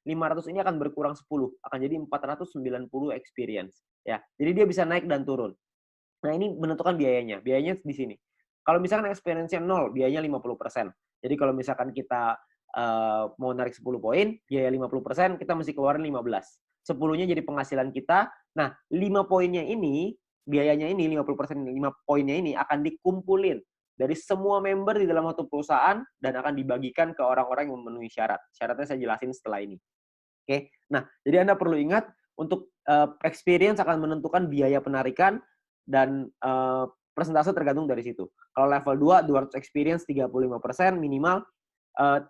500 ini akan berkurang 10, akan jadi 490 experience. Ya, jadi dia bisa naik dan turun. Nah, ini menentukan biayanya. Biayanya di sini. Kalau misalkan experience-nya 0, biayanya 50%. Jadi kalau misalkan kita mau narik 10 poin, biaya 50%, kita mesti keluarin 15. 10-nya jadi penghasilan kita. Nah, 5 poinnya ini, biayanya ini 50%, 5 poinnya ini akan dikumpulin dari semua member di dalam satu perusahaan dan akan dibagikan ke orang-orang yang memenuhi syarat. Syaratnya saya jelasin setelah ini. Oke. Nah, jadi Anda perlu ingat untuk experience akan menentukan biaya penarikan dan persentase tergantung dari situ. Kalau level 2, 200 experience 35% minimal,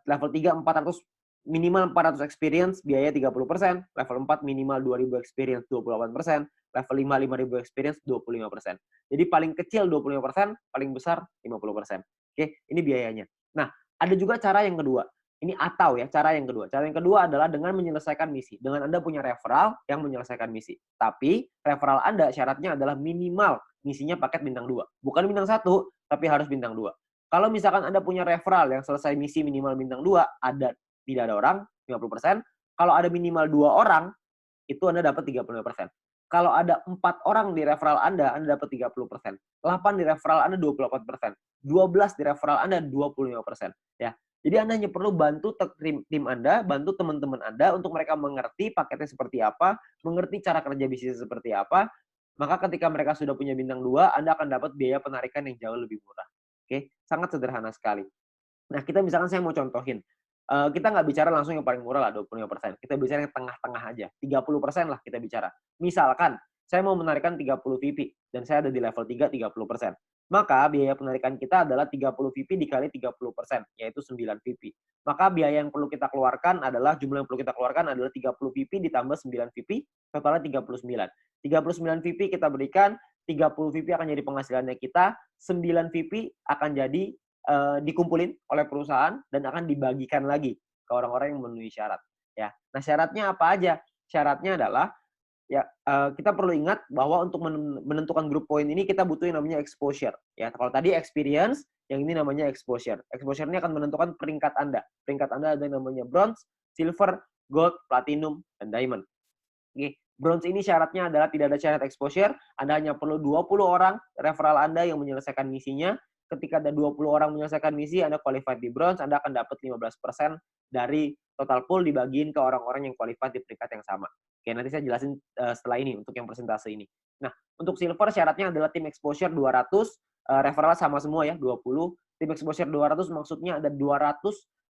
level 3 400 minimal 400 experience biaya 30%, level 4 minimal 2000 experience 28%, level 5 5000 experience 25%. Jadi paling kecil 25%, paling besar 50%. Oke, ini biayanya. Nah, ada juga cara yang kedua. Ini atau ya, cara yang kedua. Cara yang kedua adalah dengan menyelesaikan misi. Dengan Anda punya referral yang menyelesaikan misi. Tapi referral Anda syaratnya adalah minimal misinya paket bintang 2. Bukan bintang 1, tapi harus bintang 2. Kalau misalkan Anda punya referral yang selesai misi minimal bintang 2, tidak ada orang, 50%. Kalau ada minimal 2 orang, itu Anda dapat 35%. Kalau ada 4 orang di referral Anda dapat 30%. 8 di referral Anda 28%. 12 di referral Anda 25%. Ya. Jadi Anda hanya perlu bantu tim Anda, bantu teman-teman Anda untuk mereka mengerti paketnya seperti apa, mengerti cara kerja bisnis seperti apa. Maka ketika mereka sudah punya bintang 2, Anda akan dapat biaya penarikan yang jauh lebih murah. Oke, sangat sederhana sekali. Nah, kita misalkan saya mau contohin. Kita nggak bicara langsung yang paling murah lah, 25%. Kita bicara yang tengah-tengah aja, 30% lah kita bicara. Misalkan, saya mau menarikan 30 VP, dan saya ada di level 3, 30%. Maka biaya penarikan kita adalah 30 VP dikali 30%, yaitu 9 VP. Maka biaya yang perlu kita keluarkan adalah, jumlah yang perlu kita keluarkan adalah 30 VP ditambah 9 VP, totalnya 39. 39 VP kita berikan, 30 VP akan jadi penghasilannya kita, 9 VP akan jadi dikumpulin oleh perusahaan dan akan dibagikan lagi ke orang-orang yang memenuhi syarat. Ya, nah syaratnya apa aja? Syaratnya adalah ya kita perlu ingat bahwa untuk menentukan grup poin ini kita butuh yang namanya exposure. Ya, kalau tadi experience, yang ini namanya exposure. Exposure ini akan menentukan peringkat Anda. Peringkat Anda ada yang namanya bronze, silver, gold, platinum, dan diamond. Oke. Bronze ini syaratnya adalah tidak ada syarat exposure. Anda hanya perlu 20 orang referral Anda yang menyelesaikan misinya. Ketika ada 20 orang menyelesaikan misi, Anda qualified di bronze, Anda akan dapat 15% dari total pool dibagiin ke orang-orang yang qualified di peringkat yang sama. Oke, nanti saya jelasin setelah ini untuk yang persentase ini. Nah, untuk silver syaratnya adalah tim exposure 200, referral sama semua ya, 20. Tim exposure 200 maksudnya ada 200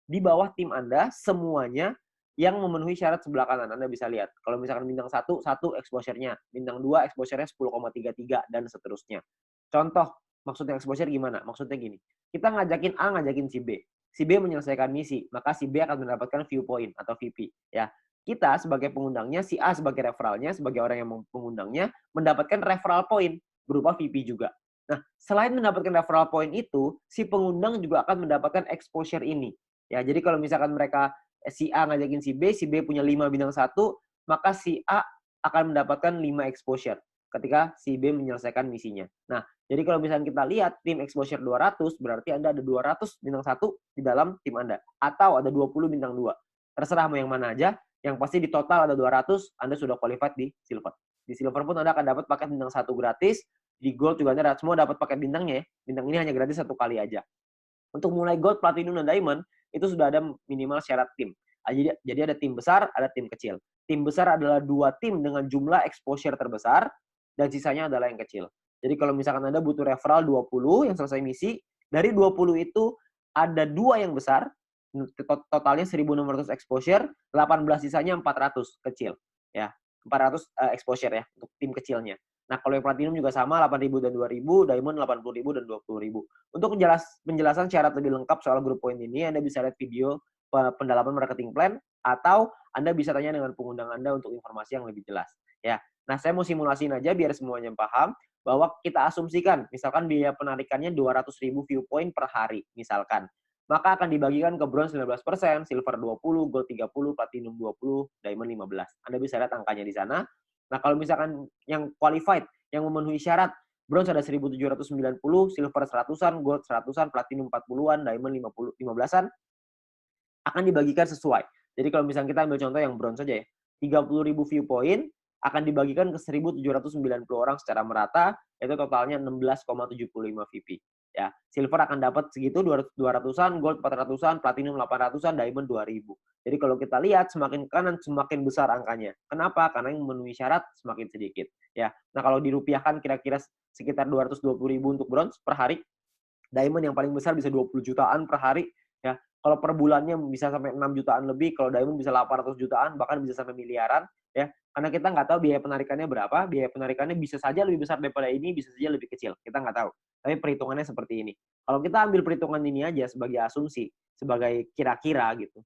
di bawah tim Anda semuanya yang memenuhi syarat sebelah kanan. Anda bisa lihat. Kalau misalkan bintang 1 exposure-nya. Bintang 2 exposure-nya 10,33 dan seterusnya. Contoh, maksudnya exposure gimana? Maksudnya gini. Kita ngajakin A, ngajakin si B. Si B menyelesaikan misi, maka si B akan mendapatkan viewpoint atau VP. Ya. Kita sebagai pengundangnya, si A sebagai referralnya, sebagai orang yang mengundangnya, mendapatkan referral point berupa VP juga. Nah, selain mendapatkan referral point itu, si pengundang juga akan mendapatkan exposure ini. Ya, jadi kalau misalkan mereka si A ngajakin si B punya 5 bintang 1, maka si A akan mendapatkan 5 exposure ketika si B menyelesaikan misinya. Nah, jadi kalau misalnya kita lihat tim exposure 200, berarti Anda ada 200 bintang 1 di dalam tim Anda. Atau ada 20 bintang 2. Terserah mau yang mana aja, yang pasti di total ada 200, Anda sudah qualified di silver. Di silver pun Anda akan dapat paket bintang 1 gratis, di gold juga Anda semua dapat paket bintangnya ya. Bintang ini hanya gratis 1 kali aja. Untuk mulai gold, platinum, dan diamond, itu sudah ada minimal syarat tim. Jadi ada tim besar, ada tim kecil. Tim besar adalah 2 tim dengan jumlah exposure terbesar, dan sisanya adalah yang kecil. Jadi kalau misalkan Anda butuh referral 20 yang selesai misi, dari 20 itu ada 2 yang besar, totalnya 1.600 exposure, 18 sisanya 400 kecil. Ya, 400 exposure ya, untuk tim kecilnya. Nah, kalau yang platinum juga sama, 8.000 dan 2.000, diamond 80.000 dan 20.000. Untuk penjelasan syarat lebih lengkap soal grup poin ini, Anda bisa lihat video pendalaman marketing plan, atau Anda bisa tanya dengan pengundang Anda untuk informasi yang lebih jelas. Ya. Nah, saya mau simulasiin aja biar semuanya paham, bahwa kita asumsikan, misalkan biaya penarikannya 200.000 viewpoint per hari, misalkan. Maka akan dibagikan ke bronze 19%, silver 20, gold 30, platinum 20, diamond 15. Anda bisa lihat angkanya di sana. Nah, kalau misalkan yang qualified, yang memenuhi syarat, bronze ada 1.790, silver 100-an, gold 100-an, platinum 40-an, diamond 15-an, akan dibagikan sesuai. Jadi kalau misalnya kita ambil contoh yang bronze saja ya, 30.000 view point akan dibagikan ke 1.790 orang secara merata, itu totalnya 16,75 VP. Ya, silver akan dapat segitu 200-an, gold 400-an, platinum 800-an, diamond 2.000. Jadi kalau kita lihat semakin kanan semakin besar angkanya. Kenapa? Karena yang memenuhi syarat semakin sedikit. Ya, nah kalau dirupiahkan kira-kira sekitar 220.000 untuk bronze per hari. Diamond yang paling besar bisa 20 jutaan per hari. Ya, kalau per bulannya bisa sampai 6 jutaan lebih, kalau diamond bisa 800 jutaan, bahkan bisa sampai miliaran. Ya, karena kita nggak tahu biaya penarikannya berapa. Biaya penarikannya bisa saja lebih besar daripada ini, bisa saja lebih kecil. Kita nggak tahu. Tapi perhitungannya seperti ini. Kalau kita ambil perhitungan ini aja sebagai asumsi, sebagai kira-kira gitu,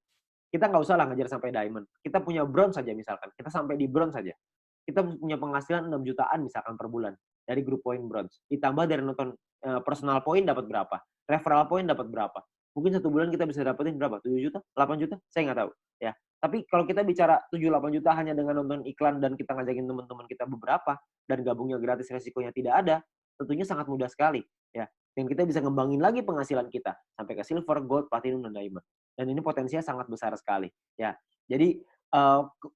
kita nggak usah lah ngejar sampai diamond. Kita punya bronze saja misalkan. Kita sampai di bronze saja. Kita punya penghasilan 6 jutaan misalkan per bulan dari grup point bronze. Ditambah dari nonton personal point dapat berapa? Referral point dapat berapa? Mungkin satu bulan kita bisa dapetin berapa? 7 juta? 8 juta? Saya nggak tahu. Ya. Tapi kalau kita bicara 7-8 juta hanya dengan nonton iklan dan kita ngajakin teman-teman kita beberapa dan gabungnya gratis resikonya tidak ada, tentunya sangat mudah sekali. Ya. Dan kita bisa ngembangin lagi penghasilan kita sampai ke silver, gold, platinum, dan diamond. Dan ini potensinya sangat besar sekali. Ya. Jadi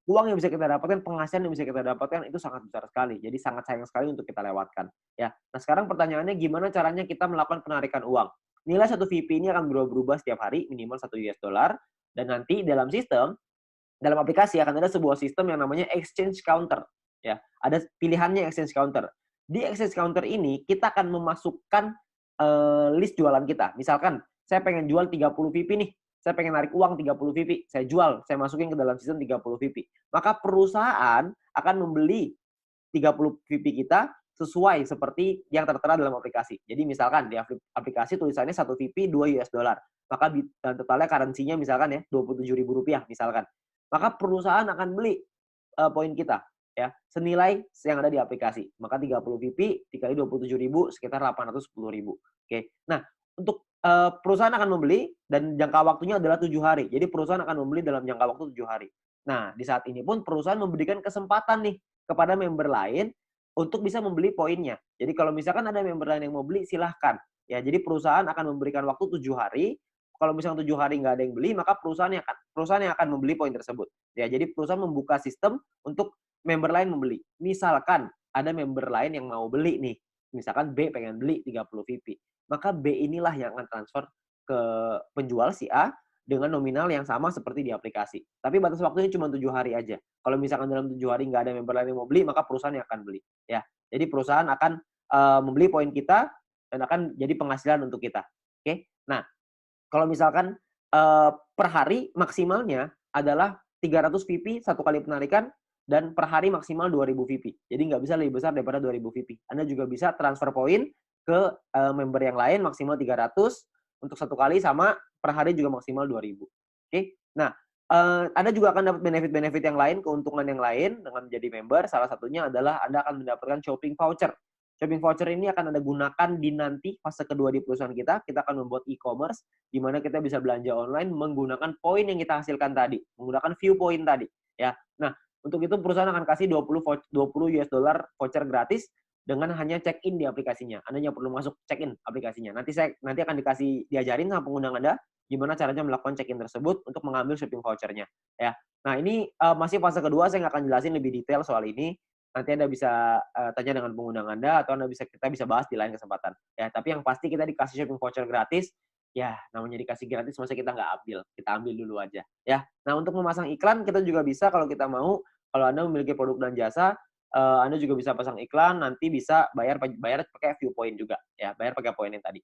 uang yang bisa kita dapatkan, penghasilan yang bisa kita dapatkan itu sangat besar sekali. Jadi sangat sayang sekali untuk kita lewatkan. Ya. Nah sekarang pertanyaannya gimana caranya kita melakukan penarikan uang? Nilai satu VP ini akan berubah-ubah setiap hari, minimal 1 US dollar. Dan nanti dalam sistem, dalam aplikasi akan ada sebuah sistem yang namanya exchange counter. Ya, ada pilihannya exchange counter. Di exchange counter ini kita akan memasukkan list jualan kita. Misalkan saya pengen jual 30 VP nih. Saya pengen narik uang 30 VP, saya jual, saya masukin ke dalam sistem 30 VP. Maka perusahaan akan membeli 30 VP kita sesuai seperti yang tertera dalam aplikasi. Jadi misalkan di aplikasi tulisannya 1 VP 2 US dollar. Maka totalnya currency-nya misalkan ya Rp27.000 misalkan. Maka perusahaan akan beli poin kita ya senilai yang ada di aplikasi. Maka 30 VP dikali 27.000 sekitar 810.000. Oke. Nah, untuk perusahaan akan membeli dan jangka waktunya adalah 7 hari. Jadi perusahaan akan membeli dalam jangka waktu 7 hari. Nah, di saat ini pun perusahaan memberikan kesempatan nih kepada member lain untuk bisa membeli poinnya. Jadi kalau misalkan ada member lain yang mau beli, silahkan. Ya, jadi perusahaan akan memberikan waktu 7 hari. Kalau misalnya 7 hari nggak ada yang beli, maka perusahaan yang akan membeli poin tersebut. Ya, jadi perusahaan membuka sistem untuk member lain membeli. Misalkan ada member lain yang mau beli nih. Misalkan B pengen beli 30 VP. Maka B inilah yang akan transfer ke penjual si A dengan nominal yang sama seperti di aplikasi. Tapi batas waktunya cuma 7 hari aja. Kalau misalkan dalam 7 hari nggak ada member lain yang mau beli, maka perusahaan yang akan beli. Ya, jadi perusahaan akan membeli poin kita dan akan jadi penghasilan untuk kita. Oke. Nah, kalau misalkan per hari maksimalnya adalah 300 VP satu kali penarikan dan per hari maksimal 2.000 VP. Jadi nggak bisa lebih besar daripada 2.000 VP. Anda juga bisa transfer poin ke member yang lain maksimal 300 untuk satu kali sama per hari juga maksimal 2.000. Oke. Nah, Anda juga akan dapat benefit-benefit yang lain, keuntungan yang lain dengan menjadi member. Salah satunya adalah Anda akan mendapatkan shopping voucher. Shopping voucher ini akan Anda gunakan di nanti fase kedua di perusahaan kita. Kita akan membuat e-commerce di mana kita bisa belanja online menggunakan poin yang kita hasilkan tadi, menggunakan view point tadi, ya. Nah, untuk itu perusahaan akan kasih 20 US dollar voucher gratis dengan hanya check-in di aplikasinya. Anda hanya perlu masuk check-in aplikasinya. Nanti akan diajarin sama pengguna Anda gimana caranya melakukan check-in tersebut untuk mengambil shopping vouchernya. Ya. Nah ini masih fase kedua, saya nggak akan jelasin lebih detail soal ini. Nanti Anda bisa tanya dengan pengguna Anda atau kita bisa bahas di lain kesempatan. Ya, tapi yang pasti kita dikasih shopping voucher gratis. Ya, namanya dikasih gratis, masa kita nggak ambil? Kita ambil dulu aja. Ya. Nah untuk memasang iklan kita juga bisa kalau kita mau. Kalau Anda memiliki produk dan jasa, Anda juga bisa pasang iklan, nanti bisa bayar pakai view point juga, ya, bayar pakai poin yang tadi.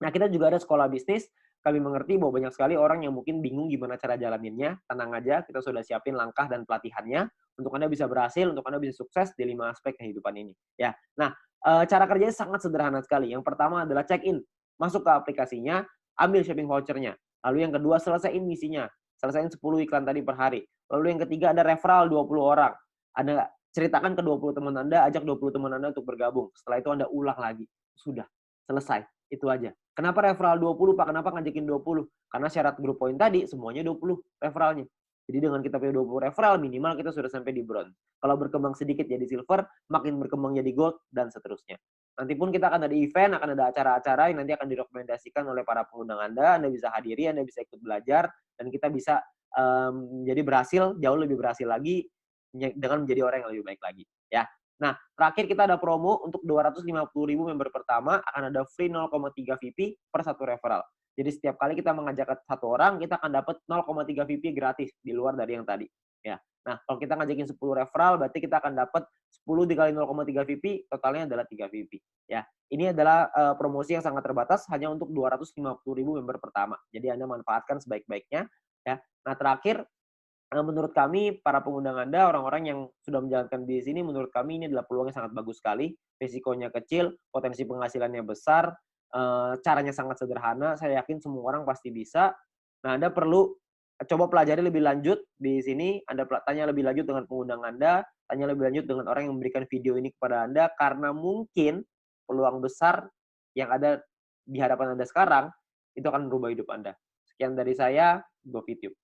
Nah, kita juga ada sekolah bisnis. Kami mengerti bahwa banyak sekali orang yang mungkin bingung gimana cara jalaninnya. Tenang aja, kita sudah siapin langkah dan pelatihannya untuk Anda bisa berhasil, untuk Anda bisa sukses di 5 aspek kehidupan ini. Ya, nah cara kerjanya sangat sederhana sekali. Yang pertama adalah check-in, masuk ke aplikasinya, ambil shopping vouchernya. Lalu yang kedua selesaiin misinya, selesaiin 10 iklan tadi per hari. Lalu yang ketiga ada referral 20 orang. Anda ceritakan ke 20 teman Anda, ajak 20 teman Anda untuk bergabung. Setelah itu Anda ulang lagi. Sudah, selesai. Itu aja. Kenapa referral 20, Pak? Kenapa ngajakin 20? Karena syarat grup poin tadi, semuanya 20 referralnya. Jadi dengan kita punya 20 referral, minimal kita sudah sampai di bronze. Kalau berkembang sedikit jadi silver, makin berkembang jadi gold, dan seterusnya. Nanti pun kita akan ada event, akan ada acara-acara yang nanti akan direkomendasikan oleh para pengundang Anda bisa hadiri, Anda bisa ikut belajar, dan kita bisa jadi berhasil, jauh lebih berhasil lagi dengan menjadi orang yang lebih baik lagi, ya. Nah, terakhir kita ada promo untuk 250.000 member pertama akan ada free 0,3 VP per satu referral. Jadi setiap kali kita mengajak satu orang, kita akan dapat 0,3 VP gratis di luar dari yang tadi, ya. Nah, kalau kita ngajakin 10 referral, berarti kita akan dapat 10 dikali 0,3 VP, totalnya adalah 3 VP, ya. Ini adalah promosi yang sangat terbatas hanya untuk 250.000 member pertama. Jadi Anda manfaatkan sebaik-baiknya, ya. Nah, terakhir, menurut kami para pengundang Anda, orang-orang yang sudah menjalankan bisnis ini, menurut kami ini adalah peluang yang sangat bagus sekali, risikonya kecil, potensi penghasilannya besar, caranya sangat sederhana, saya yakin semua orang pasti bisa. Nah, Anda perlu coba pelajari lebih lanjut di sini, Anda tanya lebih lanjut dengan pengundang Anda, tanya lebih lanjut dengan orang yang memberikan video ini kepada Anda, karena mungkin peluang besar yang ada di hadapan Anda sekarang, itu akan merubah hidup Anda. Sekian dari saya, GoVidTube.